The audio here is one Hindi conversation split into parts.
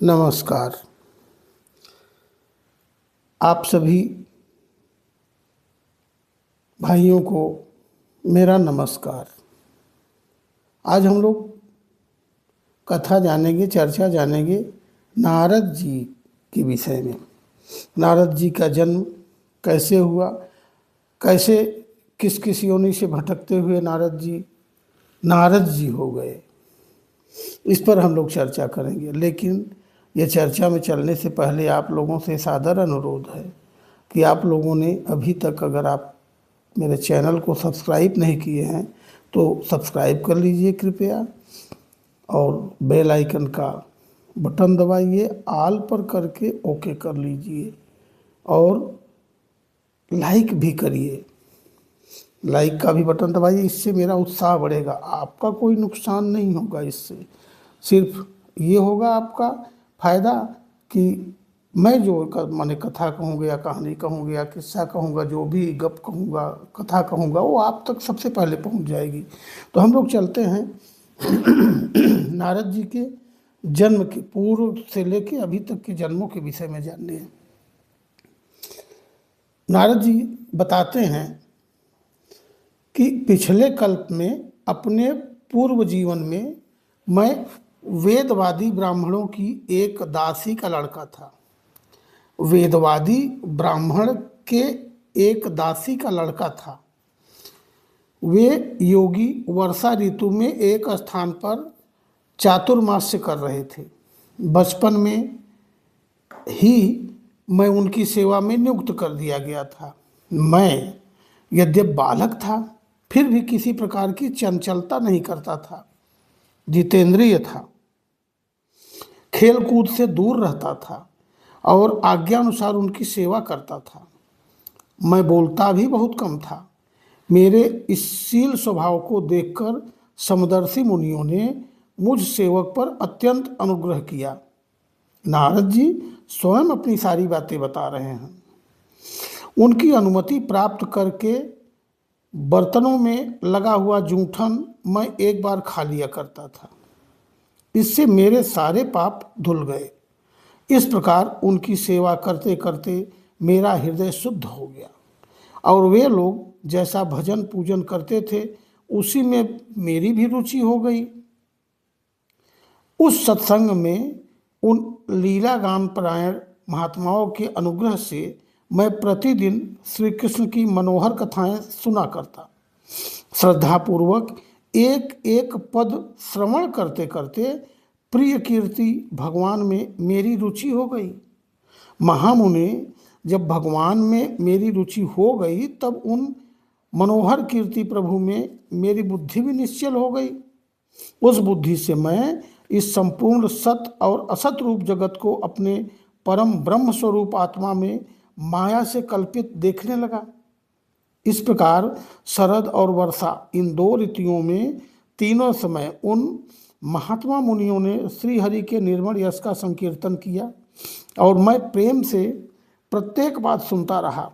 नमस्कार। आप सभी भाइयों को मेरा नमस्कार। आज हम लोग कथा जानेंगे, चर्चा जानेंगे नारद जी के विषय में। नारद जी का जन्म कैसे हुआ, कैसे किस किस योनि से भटकते हुए नारद जी हो गए, इस पर हम लोग चर्चा करेंगे। लेकिन ये चर्चा में चलने से पहले आप लोगों से सादर अनुरोध है कि आप लोगों ने अभी तक अगर आप मेरे चैनल को सब्सक्राइब नहीं किए हैं तो सब्सक्राइब कर लीजिए कृपया, और बेल आइकन का बटन दबाइए, ऑल पर करके ओके कर लीजिए, और लाइक भी करिए। लाइक का भी बटन दबाइए, इससे मेरा उत्साह बढ़ेगा। आपका कोई नुकसान नहीं होगा, इससे सिर्फ ये होगा आपका फ़ायदा कि मैं जो माने कथा कहूँगा या कहानी कहूँगा या किस्सा कहूँगा, जो भी गप कहूँगा, कथा कहूँगा, वो आप तक सबसे पहले पहुँच जाएगी। तो हम लोग चलते हैं नारद जी के जन्म के पूर्व से लेके अभी तक के जन्मों के विषय में जानने हैं। नारद जी बताते हैं कि पिछले कल्प में अपने पूर्व जीवन में मैं वेदवादी ब्राह्मणों की एक दासी का लड़का था। वेदवादी ब्राह्मण के एक दासी का लड़का था। वे योगी वर्षा ऋतु में एक स्थान पर चातुर्मास्य कर रहे थे। बचपन में ही मैं उनकी सेवा में नियुक्त कर दिया गया था। मैं यद्यपि बालक था, फिर भी किसी प्रकार की चंचलता नहीं करता था, जितेंद्रिय था, खेल कूद से दूर रहता था और आज्ञानुसार उनकी सेवा करता था। मैं बोलता भी बहुत कम था। मेरे इस शील स्वभाव को देखकर समदर्शी मुनियों ने मुझ सेवक पर अत्यंत अनुग्रह किया। नारद जी स्वयं अपनी सारी बातें बता रहे हैं। उनकी अनुमति प्राप्त करके बर्तनों में लगा हुआ जूठन मैं एक बार खा लिया करता था। इससे मेरे सारे पाप धुल गए। इस प्रकार उनकी सेवा करते करते मेरा हृदय शुद्ध हो गया, और वे लोग जैसा भजन पूजन करते थे उसी में मेरी भी रुचि हो गई। उस सत्संग में उन लीला गान परायण महात्माओं के अनुग्रह से मैं प्रतिदिन श्री कृष्ण की मनोहर कथाएं सुना करता। श्रद्धापूर्वक एक एक पद श्रवण करते करते प्रिय कीर्ति भगवान में मेरी रुचि हो गई। महामुनि, जब भगवान में मेरी रुचि हो गई तब उन मनोहर कीर्ति प्रभु में मेरी बुद्धि भी निश्चल हो गई। उस बुद्धि से मैं इस संपूर्ण सत और असत रूप जगत को अपने परम ब्रह्म स्वरूप आत्मा में माया से कल्पित देखने लगा। इस प्रकार शरद और वर्षा, इन दो ऋतुओं में तीनों समय उन महात्मा मुनियों ने श्री हरि के निर्मल यश का संकीर्तन किया, और मैं प्रेम से प्रत्येक बात सुनता रहा।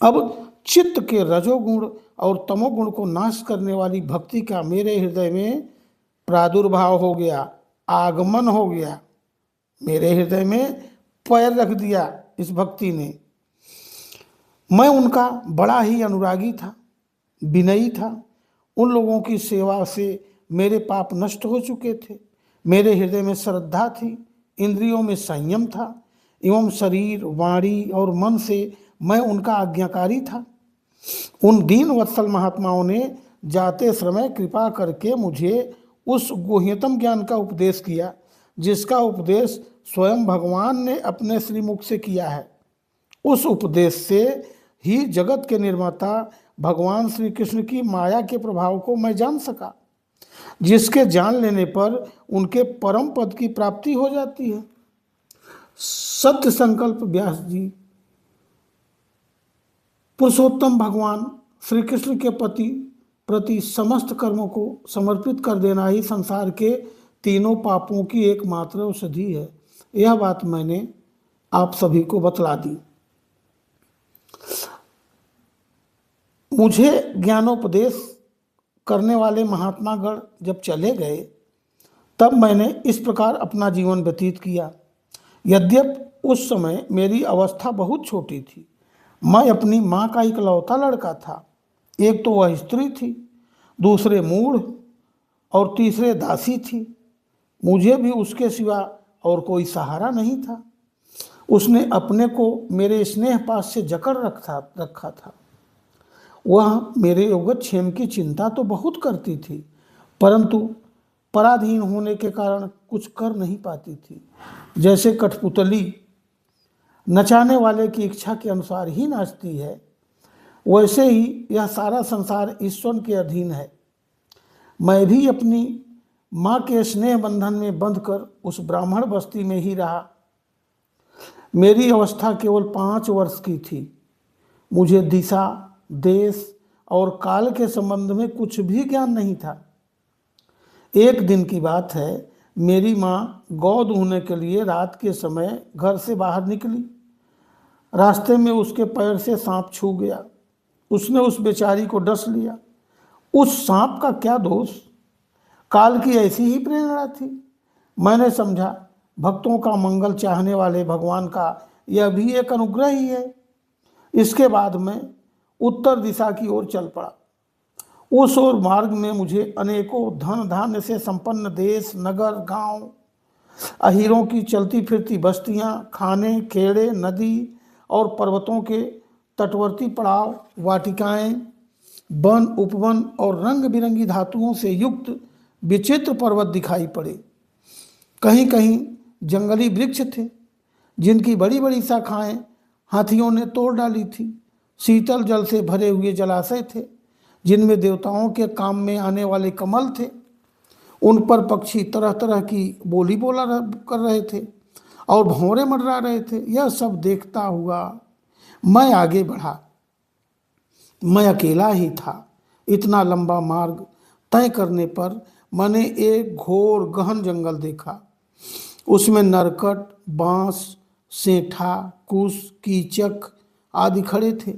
अब चित्त के रजोगुण और तमोगुण को नाश करने वाली भक्ति का मेरे हृदय में प्रादुर्भाव हो गया, आगमन हो गया। मेरे हृदय में पैर रख दिया इस भक्ति ने। मैं उनका बड़ा ही अनुरागी था, विनयी था। उन लोगों की सेवा से मेरे पाप नष्ट हो चुके थे। मेरे हृदय में श्रद्धा थी, इंद्रियों में संयम था, एवं शरीर, वाणी और मन से मैं उनका आज्ञाकारी था। उन दीन वत्सल महात्माओं ने जाते समय कृपा करके मुझे उस गुह्यतम ज्ञान का उपदेश किया, जिसका उपदेश स्वयं भगवान ने अपने श्रीमुख से किया है। उस उपदेश से ही जगत के निर्माता भगवान श्री कृष्ण की माया के प्रभाव को मैं जान सका, जिसके जान लेने पर उनके परम पद की प्राप्ति हो जाती है। सत्य संकल्प व्यास जी पुरुषोत्तम भगवान श्री कृष्ण के प्रति समस्त कर्मों को समर्पित कर देना ही संसार के तीनों पापों की एकमात्र औषधि है। यह बात मैंने आप सभी को बतला दी। मुझे ज्ञानोपदेश करने वाले महात्मागण जब चले गए तब मैंने इस प्रकार अपना जीवन व्यतीत किया। यद्यपि उस समय मेरी अवस्था बहुत छोटी थी, मैं अपनी माँ का इकलौता लड़का था। एक तो वह स्त्री थी, दूसरे मूढ़ और तीसरे दासी थी। मुझे भी उसके सिवा और कोई सहारा नहीं था। उसने अपने को मेरे स्नेह पास से जकड़ रखा था। वह मेरे योगक्षेम की चिंता तो बहुत करती थी, परंतु पराधीन होने के कारण कुछ कर नहीं पाती थी। जैसे कठपुतली नचाने वाले की इच्छा के अनुसार ही नाचती है, वैसे ही यह सारा संसार ईश्वर के अधीन है। मैं भी अपनी माँ के स्नेह बंधन में बंधकर उस ब्राह्मण बस्ती में ही रहा। मेरी अवस्था केवल 5 वर्ष की थी। मुझे दिशा, देश और काल के संबंध में कुछ भी ज्ञान नहीं था। एक दिन की बात है, मेरी माँ गौ दूहने के लिए रात के समय घर से बाहर निकली। रास्ते में उसके पैर से सांप छू गया। उसने उस बेचारी को डस लिया। उस सांप का क्या दोष, काल की ऐसी ही प्रेरणा थी। मैंने समझा भक्तों का मंगल चाहने वाले भगवान का यह भी एक अनुग्रह ही है। इसके बाद मैं उत्तर दिशा की ओर चल पड़ा। उस ओर मार्ग में मुझे अनेकों धन धान्य से संपन्न देश, नगर, गांव, अहीरों की चलती फिरती बस्तियां, खाने, खेड़े, नदी और पर्वतों के तटवर्ती पड़ाव, वाटिकाएं, वन, उपवन और रंग बिरंगी धातुओं से युक्त विचित्र पर्वत दिखाई पड़े। कहीं कहीं जंगली वृक्ष थे, जिनकी बड़ी बड़ी शाखाएं हाथियों ने तोड़ डाली थी। शीतल जल से भरे हुए जलाशय थे, जिनमें देवताओं के काम में आने वाले कमल थे। उन पर पक्षी तरह तरह की बोली बोला कर रहे थे और भंवरे मंडरा रहे थे। यह सब देखता हुआ मैं आगे बढ़ा। मैं अकेला ही था। इतना लंबा मार्ग तय करने पर मैंने एक घोर गहन जंगल देखा। उसमें नरकट, बांस, सेठा, कुश, कीचक आदि खड़े थे।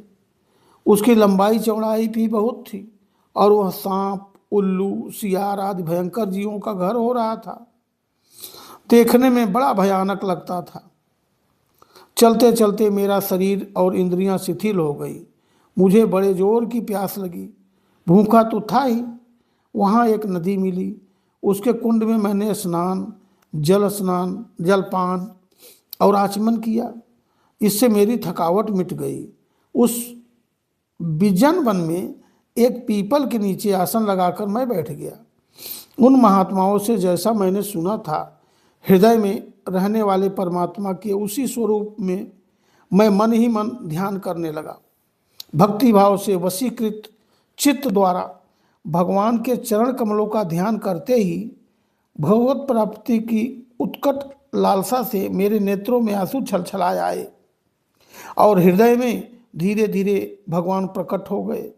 उसकी लंबाई चौड़ाई भी बहुत थी और वह सांप, उल्लू, सियार आदि भयंकर जीवों का घर हो रहा था। देखने में बड़ा भयानक लगता था। चलते चलते मेरा शरीर और इंद्रियां शिथिल हो गई। मुझे बड़े जोर की प्यास लगी। भूखा तो था ही। वहाँ एक नदी मिली। उसके कुंड में मैंने स्नान, जलपान और आचमन किया। इससे मेरी थकावट मिट गई। उस विजन वन में एक पीपल के नीचे आसन लगाकर मैं बैठ गया। उन महात्माओं से जैसा मैंने सुना था, हृदय में रहने वाले परमात्मा के उसी स्वरूप में मैं मन ही मन ध्यान करने लगा। भक्ति भाव से वशीकृत चित्त द्वारा भगवान के चरण कमलों का ध्यान करते ही भगवत प्राप्ति की उत्कट लालसा से मेरे नेत्रों में आंसू छलछलाए आए और हृदय में धीरे धीरे भगवान प्रकट हो गए।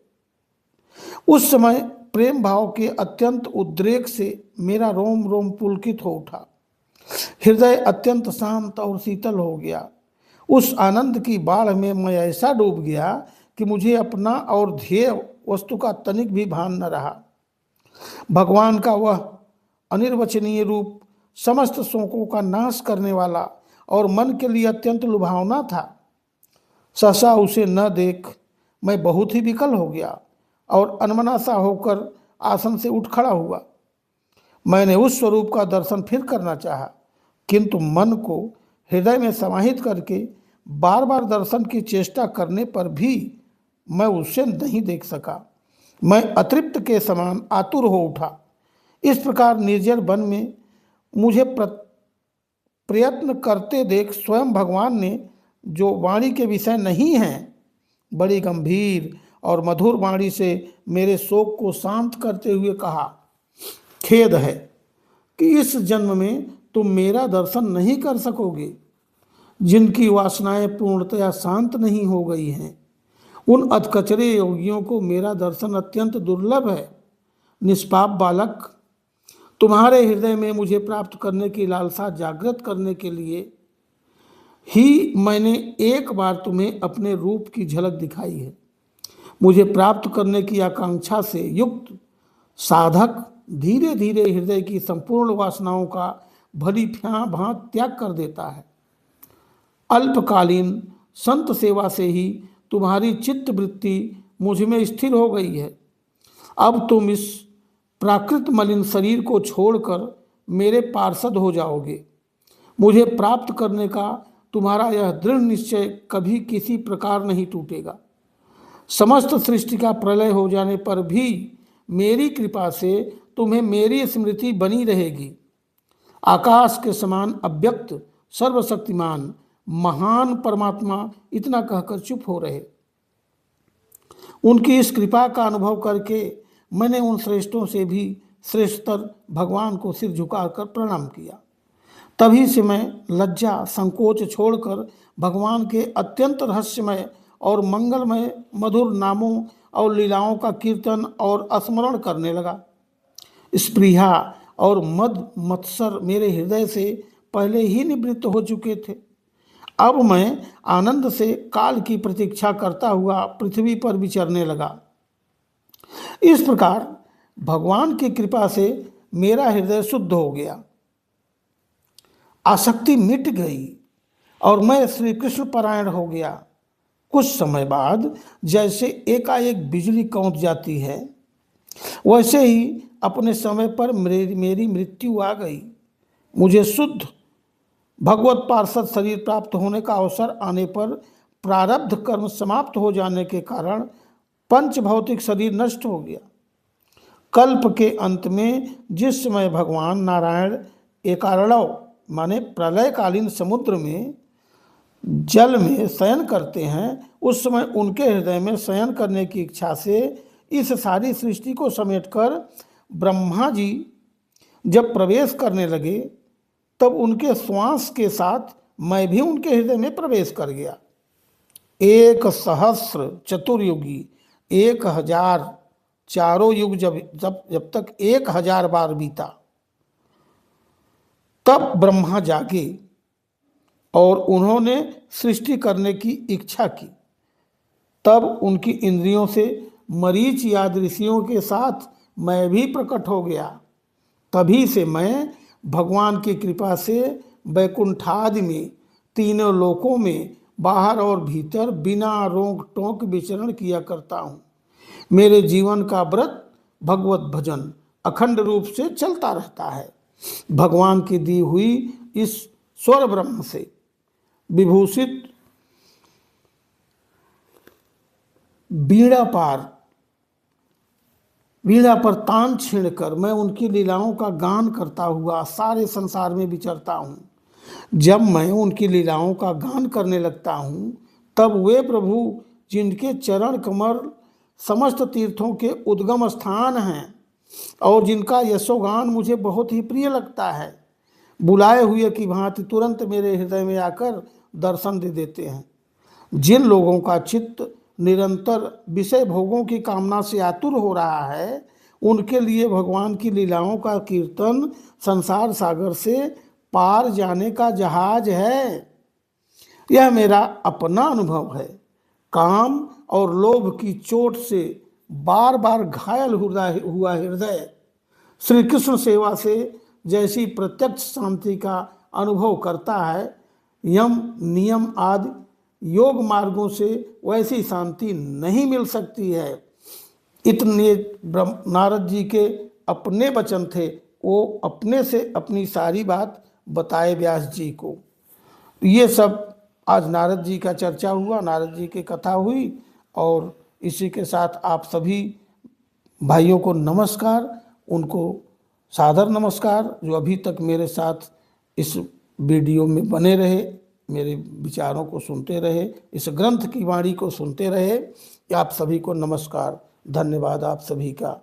उस समय प्रेम भाव के अत्यंत उद्रेक से मेरा रोम रोम पुलकित हो उठा। हृदय अत्यंत शांत और शीतल हो गया। उस आनंद की बाढ़ में मैं ऐसा डूब गया कि मुझे अपना और ध्येय वस्तु का तनिक भी भान न रहा। भगवान का वह अनिर्वचनीय रूप समस्त शोकों का नाश करने वाला और मन के लिए अत्यंत लुभावना था। सहसा उसे न देख मैं बहुत ही विकल हो गया और अनमना सा होकर आसन से उठ खड़ा हुआ। मैंने उस स्वरूप का दर्शन फिर करना चाहा, किंतु मन को हृदय में समाहित करके बार बार दर्शन की चेष्टा करने पर भी मैं उसे नहीं देख सका। मैं अतृप्त के समान आतुर हो उठा। इस प्रकार निर्जर वन में मुझे प्रयत्न करते देख स्वयं भगवान ने, जो वाणी के विषय नहीं हैं, बड़ी गंभीर और मधुर वाणी से मेरे शोक को शांत करते हुए कहा, खेद है कि इस जन्म में तुम मेरा दर्शन नहीं कर सकोगे। जिनकी वासनाएं पूर्णतया शांत नहीं हो गई हैं, उन अधकचरे योगियों को मेरा दर्शन अत्यंत दुर्लभ है। निष्पाप बालक, तुम्हारे हृदय में मुझे प्राप्त करने की लालसा जागृत करने के लिए ही मैंने एक बार तुम्हें अपने रूप की झलक दिखाई है। मुझे प्राप्त करने की आकांक्षा से युक्त साधक धीरे धीरे हृदय की संपूर्ण वासनाओं का भली भांत त्याग कर देता है। अल्पकालीन संत सेवा से ही तुम्हारी चित्त वृत्ति मुझ में स्थिर हो गई है। अब तुम इस प्राकृत मलिन शरीर को छोड़कर मेरे पार्षद हो जाओगे। मुझे प्राप्त करने का तुम्हारा यह दृढ़ निश्चय कभी किसी प्रकार नहीं टूटेगा। समस्त सृष्टि का प्रलय हो जाने पर भी मेरी कृपा से तुम्हें मेरी स्मृति बनी रहेगी। आकाश के समान अव्यक्त सर्वशक्तिमान महान परमात्मा इतना कहकर चुप हो रहे। उनकी इस कृपा का अनुभव करके मैंने उन श्रेष्ठों से भी श्रेष्ठतर भगवान को सिर झुकाकर प्रणाम किया। तभी से मैं लज्जा संकोच छोड़कर भगवान के अत्यंत रहस्यमय और मंगलमय मधुर नामों और लीलाओं का कीर्तन और स्मरण करने लगा। स्पृहा और मद मत्सर मेरे हृदय से पहले ही निवृत्त हो चुके थे। अब मैं आनंद से काल की प्रतीक्षा करता हुआ पृथ्वी पर विचरने लगा। इस प्रकार भगवान की कृपा से मेरा हृदय शुद्ध हो गया, आसक्ति मिट गई और मैं श्री कृष्ण परायण हो गया। कुछ समय बाद जैसे एकाएक बिजली कौंध जाती है, वैसे ही अपने समय पर मेरी मृत्यु आ गई। मुझे शुद्ध भगवत पार्षद शरीर प्राप्त होने का अवसर आने पर प्रारब्ध कर्म समाप्त हो जाने के कारण पंच भौतिक शरीर नष्ट हो गया। कल्प के अंत में जिस समय भगवान नारायण एकारणव माने प्रलयकालीन समुद्र में जल में शयन करते हैं, उस समय उनके हृदय में शयन करने की इच्छा से इस सारी सृष्टि को समेटकर ब्रह्मा जी जब प्रवेश करने लगे, तब उनके श्वास के साथ मैं भी उनके हृदय में प्रवेश कर गया। 1,000 चतुर्युगी 1000 चारों युग जब तक 1000 बार बीता, तब ब्रह्मा जागे और उन्होंने सृष्टि करने की इच्छा की। तब उनकी इंद्रियों से मरीच आदि ऋषियों के साथ मैं भी प्रकट हो गया। तभी से मैं भगवान की कृपा से वैकुंठादि में तीनों लोकों में बाहर और भीतर बिना रोक टोक विचरण किया करता हूँ। मेरे जीवन का व्रत भगवत भजन अखंड रूप से चलता रहता है। भगवान की दी हुई इस स्वर ब्रह्म से विभूषित वीणा पर तान छेड़कर मैं उनकी लीलाओं का गान करता हुआ सारे संसार में विचरता हूँ। जब मैं उनकी लीलाओं का गान करने लगता हूँ, तब वे प्रभु जिनके चरण कमल समस्त तीर्थों के उद्गम स्थान हैं और जिनका यशोगान मुझे बहुत ही प्रिय लगता है, बुलाए हुए की भांति तुरंत मेरे हृदय में आकर दर्शन दे देते हैं। जिन लोगों का चित्त निरंतर विषय भोगों की कामना से आतुर हो रहा है, उनके लिए भगवान की लीलाओं का कीर्तन संसार सागर से पार जाने का जहाज है। यह मेरा अपना अनुभव है। काम और लोभ की चोट से बार बार घायल हुआ हृदय श्री कृष्ण सेवा से जैसी प्रत्यक्ष शांति का अनुभव करता है, यम नियम आदि योग मार्गों से वैसी शांति नहीं मिल सकती है। इतने नारद जी के अपने वचन थे, वो अपने से अपनी सारी बात बताए व्यास जी को। ये सब आज नारद जी का चर्चा हुआ, नारद जी की कथा हुई, और इसी के साथ आप सभी भाइयों को नमस्कार, उनको सादर नमस्कार जो अभी तक मेरे साथ इस वीडियो में बने रहे, मेरे विचारों को सुनते रहे, इस ग्रंथ की वाणी को सुनते रहे। आप सभी को नमस्कार, धन्यवाद आप सभी का।